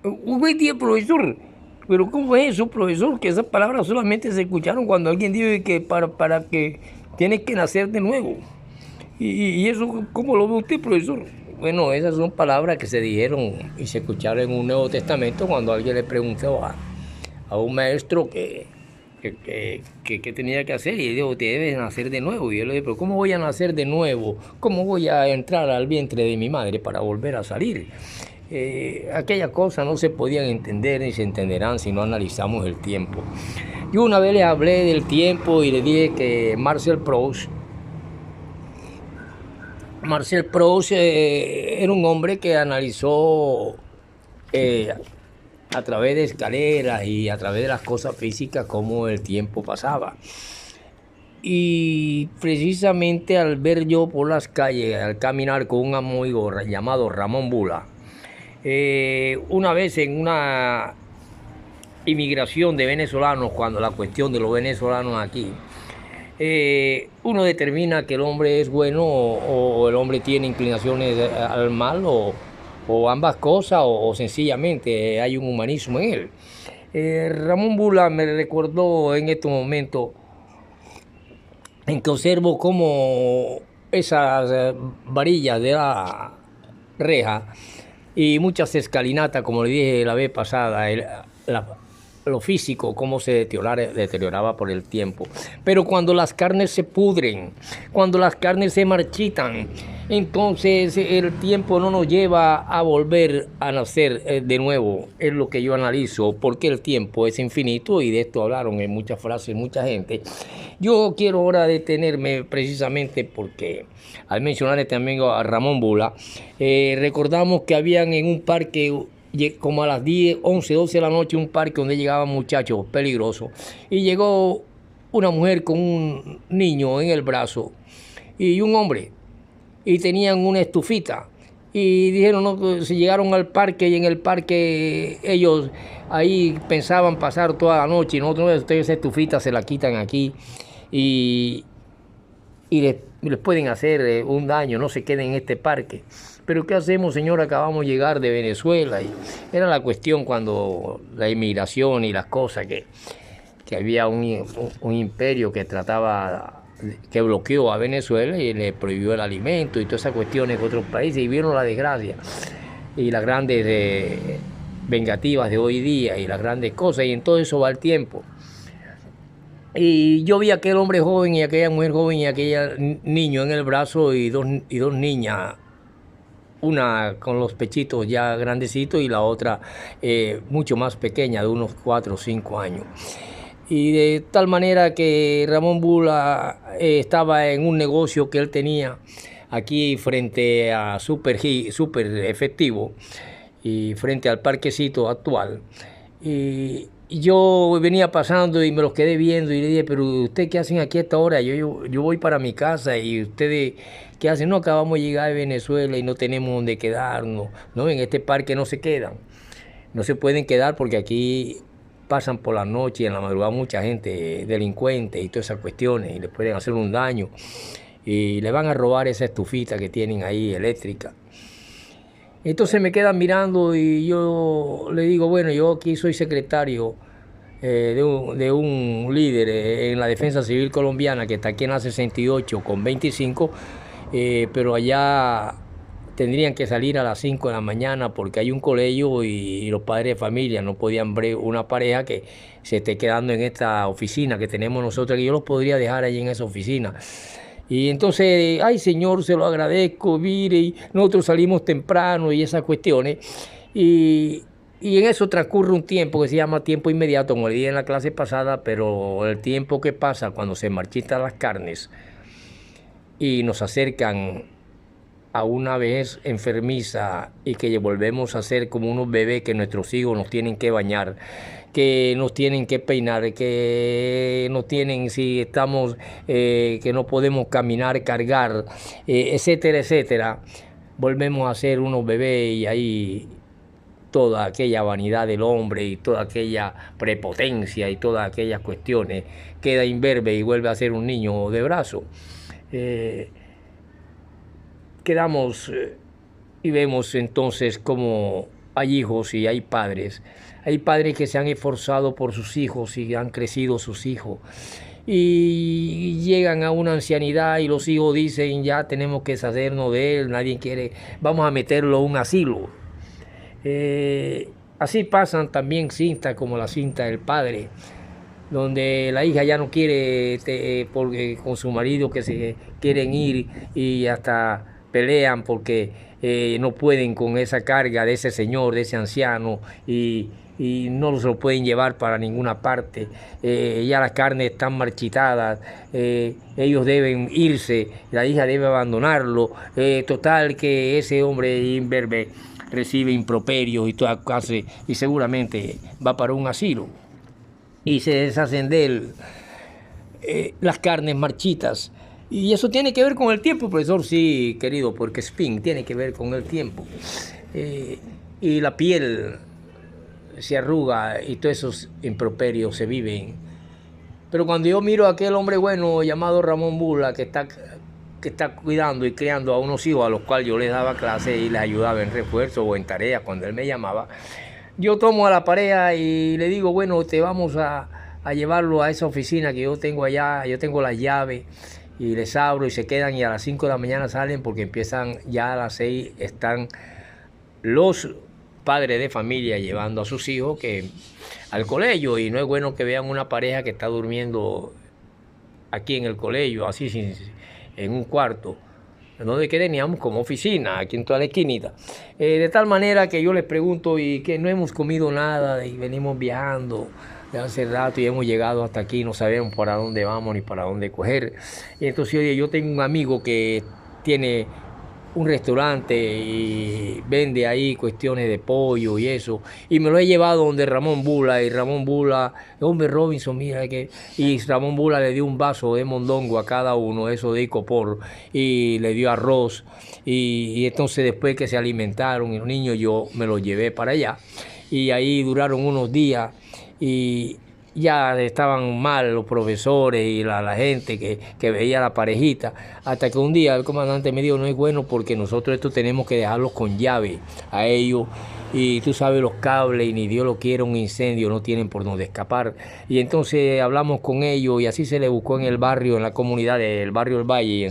Un buen día, profesor. Pero ¿cómo es eso, profesor? Que esas palabras solamente se escucharon cuando alguien dice que para que tiene que nacer de nuevo. Y eso, ¿cómo lo ve usted, profesor? Bueno, esas son palabras que se dijeron y se escucharon en un Nuevo Testamento cuando alguien le preguntó a un maestro que tenía que hacer y él dijo, te debes nacer de nuevo. Y él le dijo, pero ¿cómo voy a nacer de nuevo? ¿Cómo voy a entrar al vientre de mi madre para volver a salir? Aquellas cosas no se podían entender ni se entenderán si no analizamos el tiempo. Yo una vez les hablé del tiempo y les dije que Marcel Proust era un hombre que analizó a través de escaleras y a través de las cosas físicas cómo el tiempo pasaba. Y precisamente al ver yo por las calles, al caminar con un amigo llamado Ramón Bula, una vez en una inmigración de venezolanos, cuando la cuestión de los venezolanos aquí, uno determina que el hombre es bueno o el hombre tiene inclinaciones al mal o ambas cosas o sencillamente hay un humanismo en él. Ramón Bula me recordó en estos momentos en que observo cómo esas varillas de la reja y muchas escalinatas, como le dije la vez pasada, lo físico, cómo se deterioraba por el tiempo. Pero cuando las carnes se pudren, cuando las carnes se marchitan, entonces el tiempo no nos lleva a volver a nacer de nuevo. Es lo que yo analizo, porque el tiempo es infinito y de esto hablaron en muchas frases mucha gente. Yo quiero ahora detenerme precisamente porque al mencionar este amigo a Ramón Bula, recordamos que habían en un parque como a las 10, 11, 12 de la noche, un parque donde llegaban muchachos peligrosos. Y llegó una mujer con un niño en el brazo y un hombre. Y tenían una estufita. Y dijeron, no, pues, se llegaron al parque y en el parque ellos ahí pensaban pasar toda la noche. Y nosotros, ustedes esa estufita se la quitan aquí y les pueden hacer un daño, no se queden en este parque. Pero ¿qué hacemos, señor? Acabamos de llegar de Venezuela y era la cuestión cuando la inmigración y las cosas que había un imperio que trataba, que bloqueó a Venezuela y le prohibió el alimento y todas esas cuestiones que otros países y vieron la desgracia y las grandes vengativas de hoy día y las grandes cosas y en todo eso va el tiempo. Y yo vi a aquel hombre joven y aquella mujer joven y aquel niño en el brazo y dos niñas, una con los pechitos ya grandecitos y la otra mucho más pequeña, de unos 4 o 5 años. Y de tal manera que Ramón Bula estaba en un negocio que él tenía aquí frente a Super Efectivo y frente al parquecito actual. Y yo venía pasando y me los quedé viendo y le dije, pero ¿ustedes qué hacen aquí a esta hora? Yo voy para mi casa y ustedes ¿qué hacen? No, acabamos de llegar de Venezuela y no tenemos donde quedarnos. No, en este parque no se quedan. No se pueden quedar porque aquí pasan por la noche y en la madrugada mucha gente delincuente y todas esas cuestiones y les pueden hacer un daño y le van a robar esa estufita que tienen ahí eléctrica. Entonces me quedan mirando y yo le digo, bueno, yo aquí soy secretario de un líder en la defensa civil colombiana que está aquí en la 68 con 25, pero allá tendrían que salir a las 5 de la mañana porque hay un colegio y los padres de familia no podían ver una pareja que se esté quedando en esta oficina que tenemos nosotros, que yo los podría dejar allí en esa oficina. Y entonces, ay señor, se lo agradezco, mire, y nosotros salimos temprano y esas cuestiones. Y en eso transcurre un tiempo que se llama tiempo inmediato, como le dije en la clase pasada, pero el tiempo que pasa cuando se marchitan las carnes y nos acercan a una vez enfermiza y que volvemos a ser como unos bebés que nuestros hijos nos tienen que bañar, que nos tienen que peinar, que nos tienen, si estamos, que no podemos caminar, cargar, etcétera, etcétera, volvemos a ser unos bebés y ahí toda aquella vanidad del hombre y toda aquella prepotencia y todas aquellas cuestiones queda imberbe y vuelve a ser un niño de brazo. Quedamos y vemos entonces cómo hay hijos y hay padres. Hay padres que se han esforzado por sus hijos y han crecido sus hijos. Y llegan a una ancianidad y los hijos dicen, ya tenemos que deshacernos de él, nadie quiere, vamos a meterlo a un asilo. Así pasan también cintas como la cinta del padre, donde la hija ya no quiere, porque con su marido que se quieren ir y hasta pelean porque no pueden con esa carga de ese señor, de ese anciano, y no se lo pueden llevar para ninguna parte. Ya las carnes están marchitadas, ellos deben irse, la hija debe abandonarlo. Total que ese hombre imberbe recibe improperios y toda clase, y seguramente va para un asilo. Y se deshacen de él las carnes marchitas. Y eso tiene que ver con el tiempo, profesor, sí, querido, porque Spin tiene que ver con el tiempo. Y la piel se arruga y todos esos improperios se viven. Pero cuando yo miro a aquel hombre bueno llamado Ramón Bula, que está cuidando y criando a unos hijos a los cuales yo les daba clase y les ayudaba en refuerzo o en tareas cuando él me llamaba, yo tomo a la pareja y le digo, bueno, te vamos a llevarlo a esa oficina que yo tengo allá, yo tengo las llaves, y les abro y se quedan y a las 5 de la mañana salen porque empiezan ya a las 6, están los padres de familia llevando a sus hijos al colegio, y no es bueno que vean una pareja que está durmiendo aquí en el colegio, así en un cuarto, donde que teníamos como oficina, aquí en toda la esquinita. De tal manera que yo les pregunto, y que no hemos comido nada, y venimos viajando de hace rato y hemos llegado hasta aquí, no sabemos para dónde vamos ni para dónde coger. Y entonces, oye, yo tengo un amigo que tiene un restaurante y vende ahí cuestiones de pollo y eso, y me lo he llevado donde Ramón Bula, y Ramón Bula, hombre Robinson, mira y Ramón Bula le dio un vaso de mondongo a cada uno, eso de icopor, y le dio arroz, y entonces después que se alimentaron y los niños, yo me los llevé para allá, y ahí duraron unos días, y ya estaban mal los profesores y la gente que veía a la parejita, hasta que un día el comandante me dijo, no es bueno porque nosotros esto tenemos que dejarlos con llave a ellos, y tú sabes los cables, y ni Dios lo quiera un incendio, no tienen por dónde escapar. Y entonces hablamos con ellos y así se le buscó en el barrio, en la comunidad del barrio del Valle,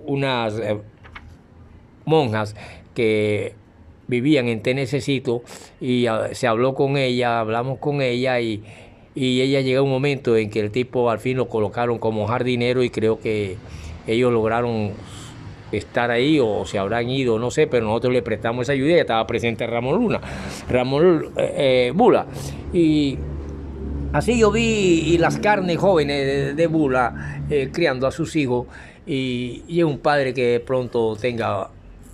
unas monjas que vivían en Tenececito, y se habló con ella, hablamos con ella, y ella llegó un momento en que el tipo al fin lo colocaron como jardinero, y creo que ellos lograron estar ahí o se habrán ido, no sé, pero nosotros le prestamos esa ayuda. Ya estaba presente Ramón Bula, y así yo vi las carnes jóvenes de Bula criando a sus hijos, y es un padre que de pronto tenga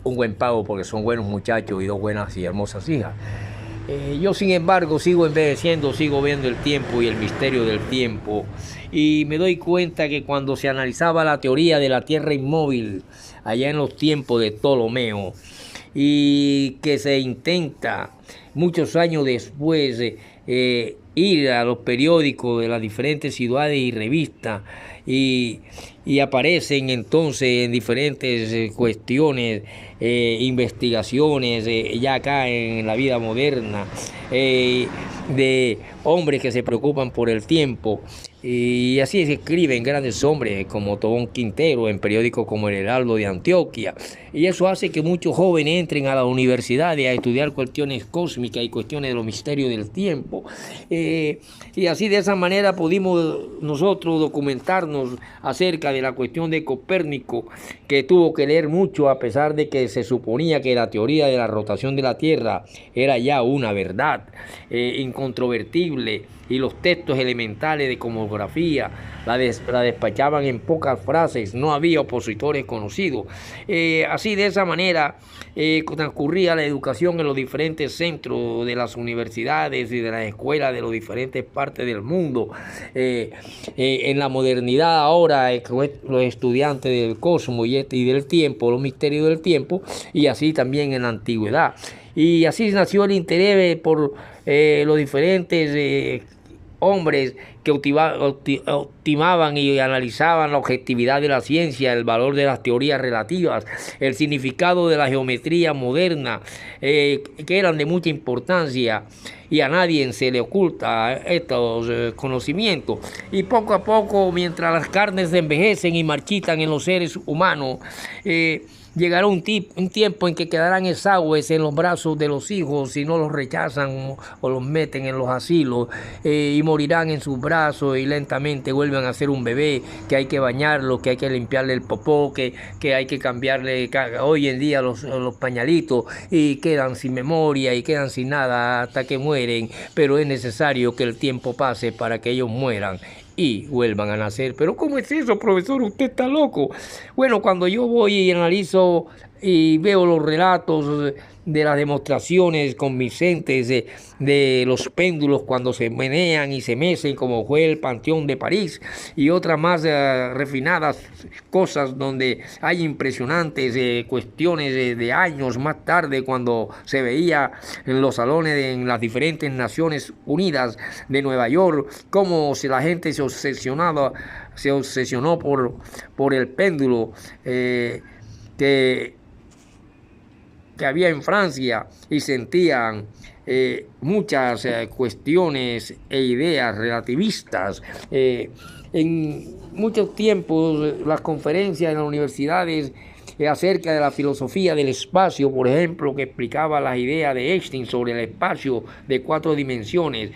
un buen pago porque son buenos muchachos y dos buenas y hermosas hijas. Yo, sin embargo, sigo envejeciendo, sigo viendo el tiempo y el misterio del tiempo, y me doy cuenta que cuando se analizaba la teoría de la Tierra inmóvil allá en los tiempos de Ptolomeo, y que se intenta muchos años después ir a los periódicos de las diferentes ciudades y revistas, y aparecen entonces en diferentes cuestiones, investigaciones, ya acá en la vida moderna, de hombres que se preocupan por el tiempo, y así se escriben grandes hombres como Tobón Quintero en periódicos como El Heraldo de Antioquia, y eso hace que muchos jóvenes entren a la universidad a estudiar cuestiones cósmicas y cuestiones de los misterios del tiempo, y así de esa manera pudimos nosotros documentarnos acerca de la cuestión de Copérnico, que tuvo que leer mucho a pesar de que se suponía que la teoría de la rotación de la Tierra era ya una verdad incontrovertible, y los textos elementales de cosmografía la despachaban en pocas frases, no había opositores conocidos. Así de esa manera transcurría la educación en los diferentes centros de las universidades y de las escuelas de las diferentes partes del mundo. En la modernidad ahora, los estudiantes del cosmos y del tiempo, los misterios del tiempo, y así también en la antigüedad. Y así nació el interés por los diferentes hombres que optimaban y analizaban la objetividad de la ciencia, el valor de las teorías relativas, el significado de la geometría moderna, que eran de mucha importancia, y a nadie se le oculta estos conocimientos. Y poco a poco, mientras las carnes se envejecen y marchitan en los seres humanos, llegará un tiempo en que quedarán exangües en los brazos de los hijos si no los rechazan o los meten en los asilos, y morirán en sus brazos y lentamente vuelven a ser un bebé que hay que bañarlo, que hay que limpiarle el popó, que hay que cambiarle hoy en día los pañalitos, y quedan sin memoria y quedan sin nada hasta que mueren. Pero es necesario que el tiempo pase para que ellos mueran y vuelvan a nacer. Pero ¿cómo es eso, profesor? Usted está loco. Bueno, cuando yo voy y analizo y veo los relatos de las demostraciones convincentes de los péndulos cuando se menean y se mecen, como fue el Panteón de París, y otras más refinadas cosas donde hay impresionantes cuestiones de años más tarde, cuando se veía en los salones en las diferentes Naciones Unidas de Nueva York, cómo si la gente se obsesionó por el péndulo que había en Francia, y sentían muchas cuestiones e ideas relativistas. En muchos tiempos las conferencias en las universidades acerca de la filosofía del espacio, por ejemplo, que explicaba las ideas de Einstein sobre el espacio de 4 dimensiones,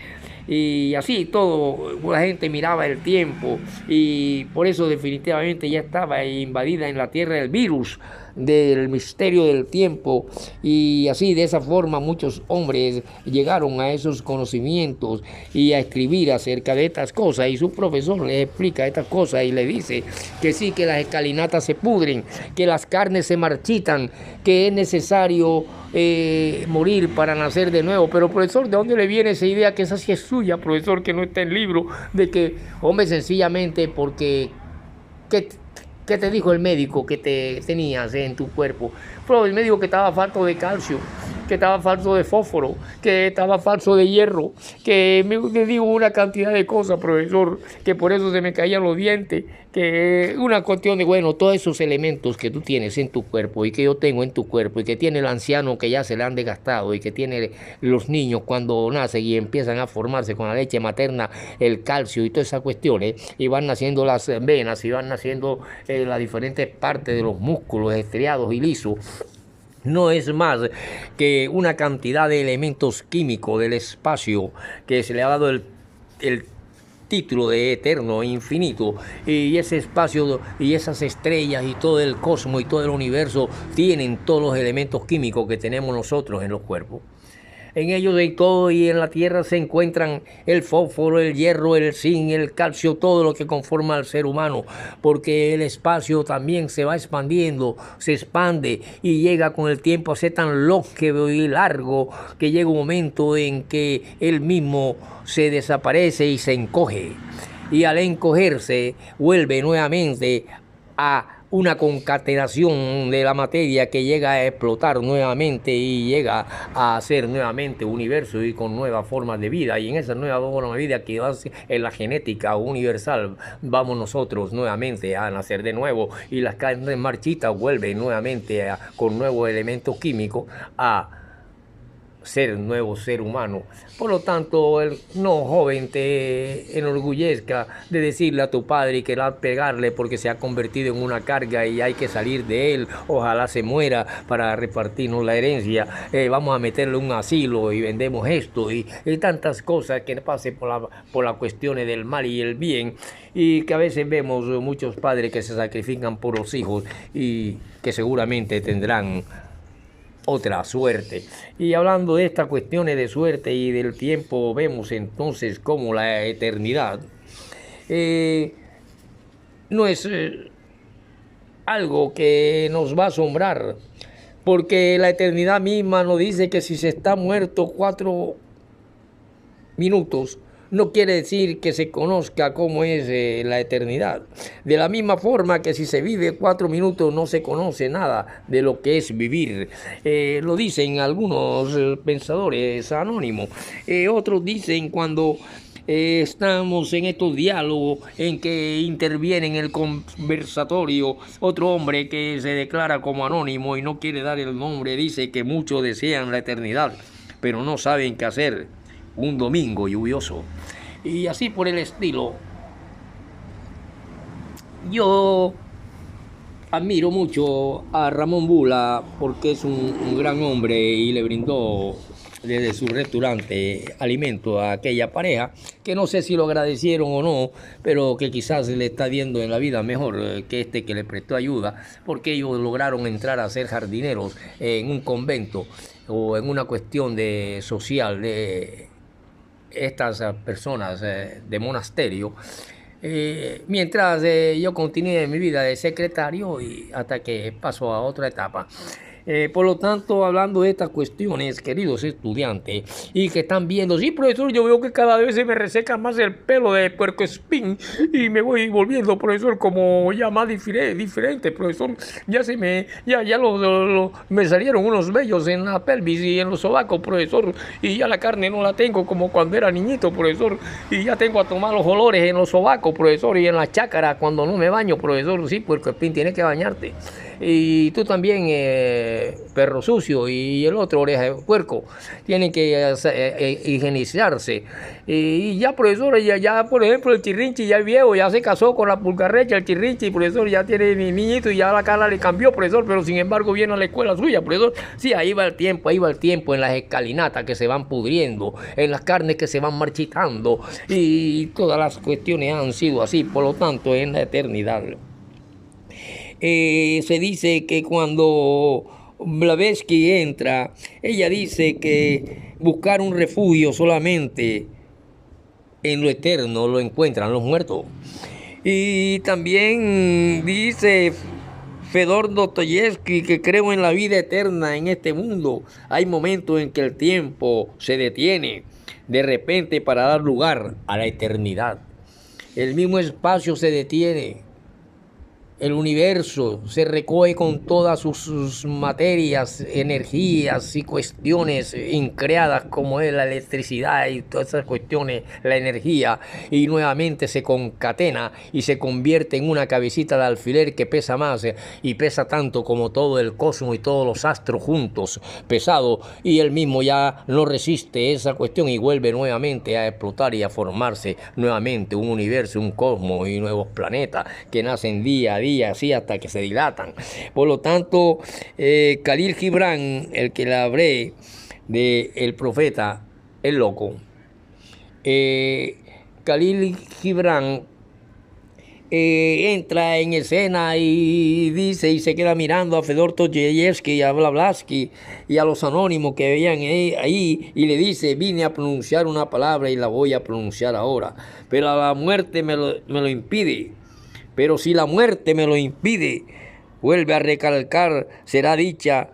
y así todo, la gente miraba el tiempo, y por eso definitivamente ya estaba invadida en la Tierra el virus del misterio del tiempo, y así de esa forma muchos hombres llegaron a esos conocimientos y a escribir acerca de estas cosas, y su profesor les explica estas cosas y le dice que sí, que las escalinatas se pudren, que las carnes se marchitan, que es necesario morir para nacer de nuevo. Pero profesor, ¿de dónde le viene esa idea? Que esa sí es suya, profesor, que no está en el libro, de que, hombre, sencillamente porque ¿qué te dijo el médico que te tenías en tu cuerpo? Pero el médico que estaba falto de calcio, que estaba falto de fósforo, que estaba falto de hierro, que me dijo una cantidad de cosas, profesor, que por eso se me caían los dientes, que una cuestión de, bueno, todos esos elementos que tú tienes en tu cuerpo y que yo tengo en tu cuerpo y que tiene el anciano que ya se le han desgastado y que tiene los niños cuando nacen y empiezan a formarse con la leche materna, el calcio y todas esas cuestiones, y van naciendo las venas y van naciendo las diferentes partes de los músculos estriados y lisos. No es más que una cantidad de elementos químicos del espacio que se le ha dado el título de eterno e infinito, y ese espacio y esas estrellas y todo el cosmos y todo el universo tienen todos los elementos químicos que tenemos nosotros en los cuerpos. En ellos y todo, y en la Tierra se encuentran el fósforo, el hierro, el zinc, el calcio, todo lo que conforma al ser humano, porque el espacio también se va expandiendo, se expande y llega con el tiempo a ser tan longevo y largo que llega un momento en que él mismo se desaparece y se encoge, y al encogerse vuelve nuevamente a una concatenación de la materia que llega a explotar nuevamente y llega a hacer nuevamente universo y con nuevas formas de vida, y en esa nueva forma de vida que va en la genética universal vamos nosotros nuevamente a nacer de nuevo, y las carnes marchitas vuelven nuevamente con nuevos elementos químicos a ser nuevo ser humano. Por lo tanto, no, joven, te enorgullezca de decirle a tu padre que va a pegarle porque se ha convertido en una carga y hay que salir de él, ojalá se muera para repartirnos la herencia, vamos a meterle un asilo y vendemos esto y tantas cosas que pasen por las cuestiones del mal y el bien, y que a veces vemos muchos padres que se sacrifican por los hijos y que seguramente tendrán otra suerte. Y hablando de estas cuestiones de suerte y del tiempo, vemos entonces cómo la eternidad no es algo que nos va a asombrar, porque la eternidad misma nos dice que si se está muerto 4 minutos, no quiere decir que se conozca cómo es la eternidad. De la misma forma que si se vive 4 minutos no se conoce nada de lo que es vivir. Lo dicen algunos pensadores anónimos. Otros dicen cuando estamos en estos diálogos en que interviene en el conversatorio otro hombre que se declara como anónimo y no quiere dar el nombre. Dice que muchos desean la eternidad, pero no saben qué hacer un domingo lluvioso. Y así por el estilo. Yo admiro mucho a Ramón Bula porque es un gran hombre y le brindó desde su restaurante alimento a aquella pareja, que no sé si lo agradecieron o no, pero que quizás le está viendo en la vida mejor que este que le prestó ayuda, porque ellos lograron entrar a ser jardineros en un convento o en una cuestión de social de estas personas de monasterio. Mientras yo continué mi vida de secretario y hasta que paso a otra etapa. Por lo tanto, hablando de estas cuestiones, queridos estudiantes, y que están viendo, sí, profesor, yo veo que cada vez se me reseca más el pelo de puercoespín y me voy volviendo, profesor, como ya más diferente, profesor. Ya me salieron unos vellos en la pelvis y en los sobacos, profesor, y ya la carne no la tengo como cuando era niñito, profesor, y ya tengo a tomar los olores en los sobacos, profesor, y en la chácara cuando no me baño, profesor. Sí, puercoespín, tienes que bañarte. Y tú también, perro sucio, y el otro, oreja de puerco, tienen que higienizarse. Y ya, profesor, ya por ejemplo, el Chirrinchi ya es viejo, ya se casó con la pulgarrecha, el Chirrinchi, profesor, ya tiene niñito y ya la cara le cambió, profesor, pero sin embargo viene a la escuela suya, profesor. Sí, ahí va el tiempo en las escalinatas que se van pudriendo, en las carnes que se van marchitando, y todas las cuestiones han sido así, por lo tanto, en la eternidad. Se dice que cuando Blavatsky entra, ella dice que buscar un refugio solamente en lo eterno lo encuentran los muertos. Y también dice Fedor Dostoyevsky que creo en la vida eterna en este mundo. Hay momentos en que el tiempo se detiene de repente para dar lugar a la eternidad. El mismo espacio se detiene. El universo se recoge con todas sus materias, energías y cuestiones increadas como es la electricidad y todas esas cuestiones, la energía, y nuevamente se concatena y se convierte en una cabecita de alfiler que pesa más y pesa tanto como todo el cosmos y todos los astros juntos, pesado, y él mismo ya no resiste esa cuestión y vuelve nuevamente a explotar y a formarse nuevamente un universo, un cosmos y nuevos planetas que nacen día a día, así hasta que se dilatan. Por lo tanto, Khalil Gibran, el que le hablé del profeta, el loco, Khalil Gibran entra en escena y dice y se queda mirando a Fedor Dostoyevsky y a Blavatsky y a los anónimos que veían ahí y le dice: vine a pronunciar una palabra y la voy a pronunciar ahora, pero la muerte me lo impide. Pero si la muerte me lo impide, vuelve a recalcar, será dicha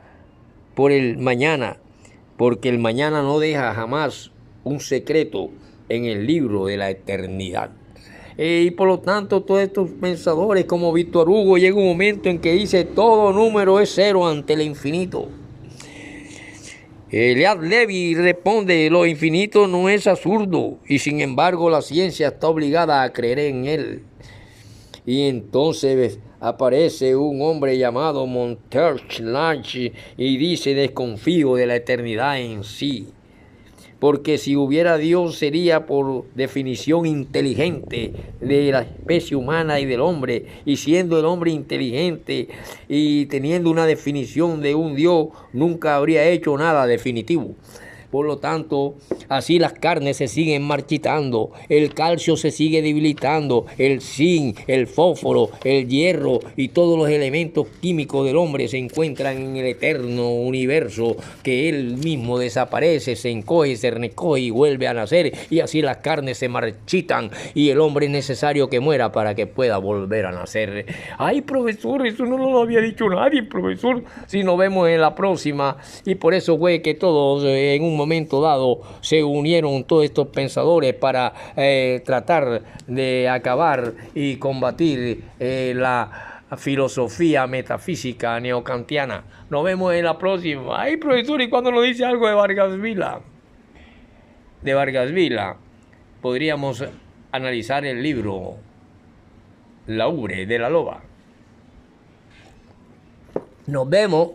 por el mañana, porque el mañana no deja jamás un secreto en el libro de la eternidad. Y por lo tanto, todos estos pensadores como Víctor Hugo, llega un momento en que dice: todo número es cero ante el infinito. Lead Levy responde: lo infinito no es absurdo, y sin embargo la ciencia está obligada a creer en él. Y entonces aparece un hombre llamado Monterch y dice: desconfío de la eternidad en sí, porque si hubiera Dios sería por definición inteligente de la especie humana y del hombre, y siendo el hombre inteligente y teniendo una definición de un Dios, nunca habría hecho nada definitivo. Por lo tanto, así las carnes se siguen marchitando, el calcio se sigue debilitando, el zinc, el fósforo, el hierro y todos los elementos químicos del hombre se encuentran en el eterno universo, que él mismo desaparece, se encoge, se recoge y vuelve a nacer, y así las carnes se marchitan y el hombre es necesario que muera para que pueda volver a nacer. Ay, profesor, eso no lo había dicho nadie, profesor. Si nos vemos en la próxima, y por eso fue que todos en un momento dado se unieron todos estos pensadores para tratar de acabar y combatir la filosofía metafísica neocantiana. Nos vemos en la próxima. Ay, profesor, ¿y cuándo nos dice algo de Vargas Vila? De Vargas Vila. podríamos analizar el libro La Ubre de la Loba. Nos vemos.